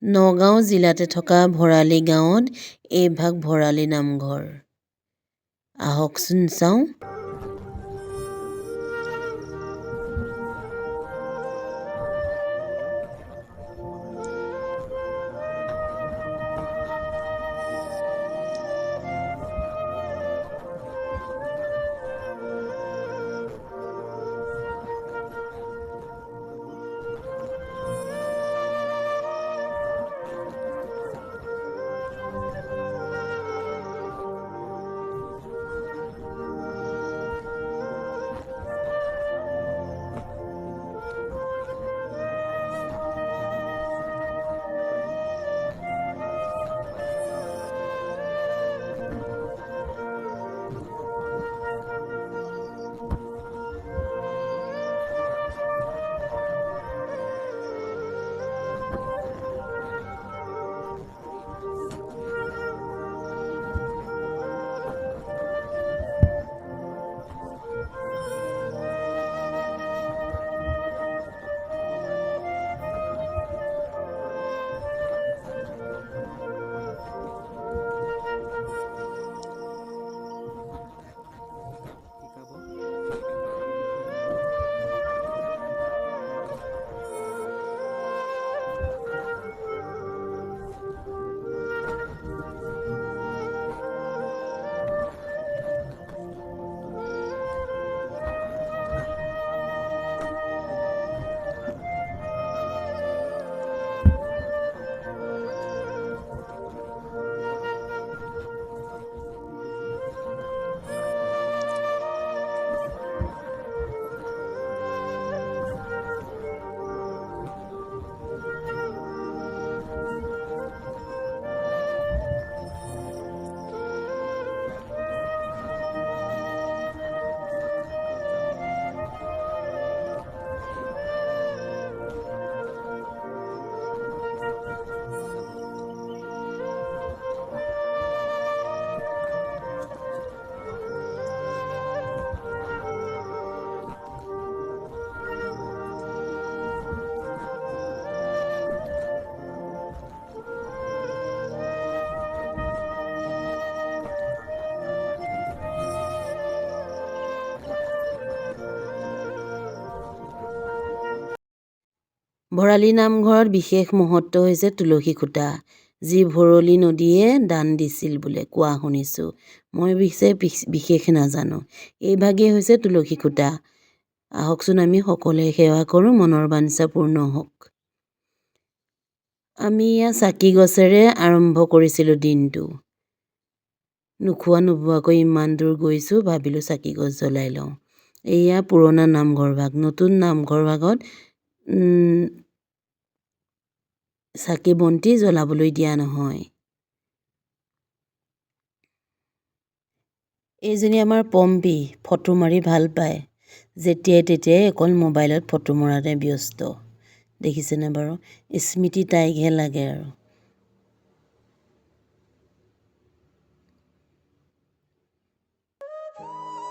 নগাঁও জিলাতে থকা ভৰালী গাঁৱত এইভাগ ভৰালী নামঘৰ। আহকচোন চাওঁ। ভৰালী নামঘৰত বিশেষ মহত্ব হৈছে তুলসী খুঁটা, যি ভৰলী নদীয়ে দান দিছিল বোলে কোৱা শুনিছোঁ। মই বিশেষ নাজানো। এইভাগেই হৈছে তুলসী খুঁটা। আহকচোন আমি সকলোৱে সেৱা কৰোঁ, মনৰ বাঞ্ছা পূৰ্ণ হওক। আমি ইয়াত চাকি গছেৰে আৰম্ভ কৰিছিলোঁ দিনটো। নোখোৱা নোবোৱাকৈ ইমান দূৰ গৈছোঁ, ভাবিলোঁ চাকি গছ জ্বলাই লওঁ। এয়া পুৰণা নামঘৰ ভাগ। নতুন নামঘৰ ভাগত চাকি বন্তি জ্বলাবলৈ দিয়া নহয়। এইজনী আমাৰ পম্পী, ফটো মাৰি ভাল পায়। যেতিয়াই তেতিয়াই অকল মোবাইলত ফটো মৰাতে ব্যস্ত। দেখিছেনে বাৰু? স্মৃতি তাইকহে লাগে আৰু।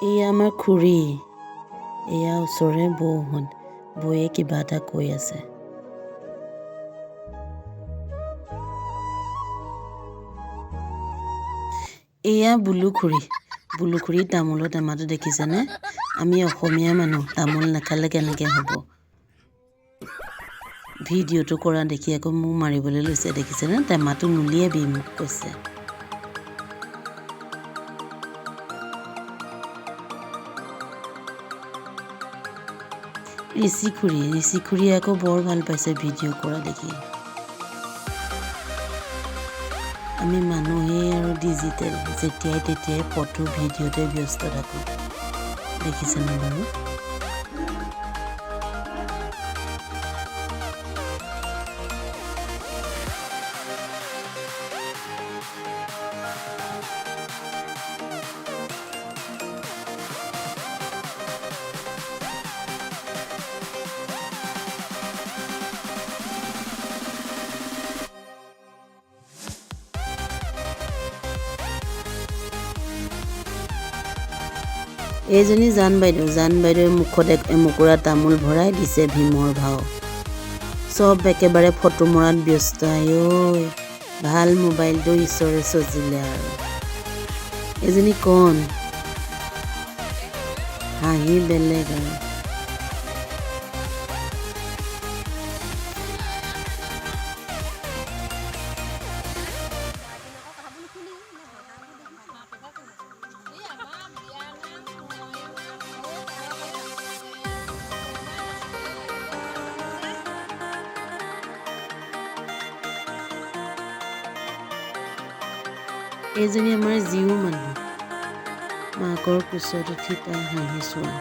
এয়া আমাৰ খুৰী, এয়া ওচৰৰে বৌহঁত। বৌয়ে কিবা এটা কৈ আছে। এয়া বুলু খুৰী। বুলু খুৰী তামোলৰ টেমাটো দেখিছেনে? আমি অসমীয়া মানুহ, তামোল নাখালে কেনেকৈ হ'ব? ভিডিঅ'টো কৰা দেখি আকৌ মোক মাৰিবলৈ লৈছে, দেখিছেনে? টেমাটো নুলিয়াবি মোক কৈছে। ঋষি খুৰীয়ে আকৌ বৰ ভাল পাইছে ভিডিঅ' কৰা দেখি। আমি মানুহেই আৰু ডিজিটেল, যেতিয়াই তেতিয়াই ফটো ভিডিঅ'তে ব্যস্ত থাকোঁ। দেখিছেনে বাৰু? এইজনী জান বাইদেৱে মুখত এমুকুৰা তামোল ভৰাই দিছে ভীমৰ ভাও। চব একেবাৰে ফটো মৰাত ব্যস্ত ঐ ভাল মোবাইলটো ঈশ্বৰে চজিলে আৰু এজনী কোন হাঁহি বেলেগ আৰু এইজনী আমাৰ জীও মানুহ মাকৰ কোচত উঠি তাই হাঁহি চোৱা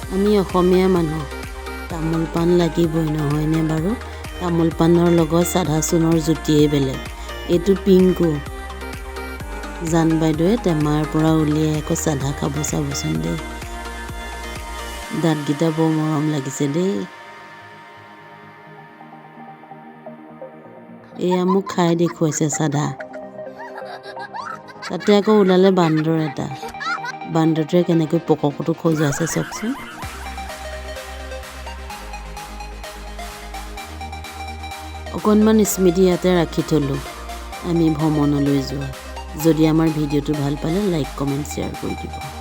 আমি অসমীয়া মানুহ তামোল পাণ লাগিবই নহয়নে বাৰু তামোল পাণৰ লগত চাধা চূণৰ জুতিয়েই বেলেগ এইটো পিংকু জান বাইদেৱে টেমাৰ পৰা উলিয়াই আকৌ চাধা খাব চাবচোন দেই দাঁতকেইটা বৰ মৰম লাগিছে দেই এয়া মোক খাই দেখুৱাইছে চাধা তাতে আকৌ ওলালে বান্দৰ এটা বান্দৰটোৱে কেনেকৈ পকৰটো খজুৱাইছে চাওকচোন অকণমান স্মৃতি ইয়াতে ৰাখি থলোঁ আমি ভ্ৰমণলৈ যোৱা যদি আমাৰ ভিডিঅ'টো ভাল পালে লাইক কমেণ্ট শ্বেয়াৰ কৰি দিব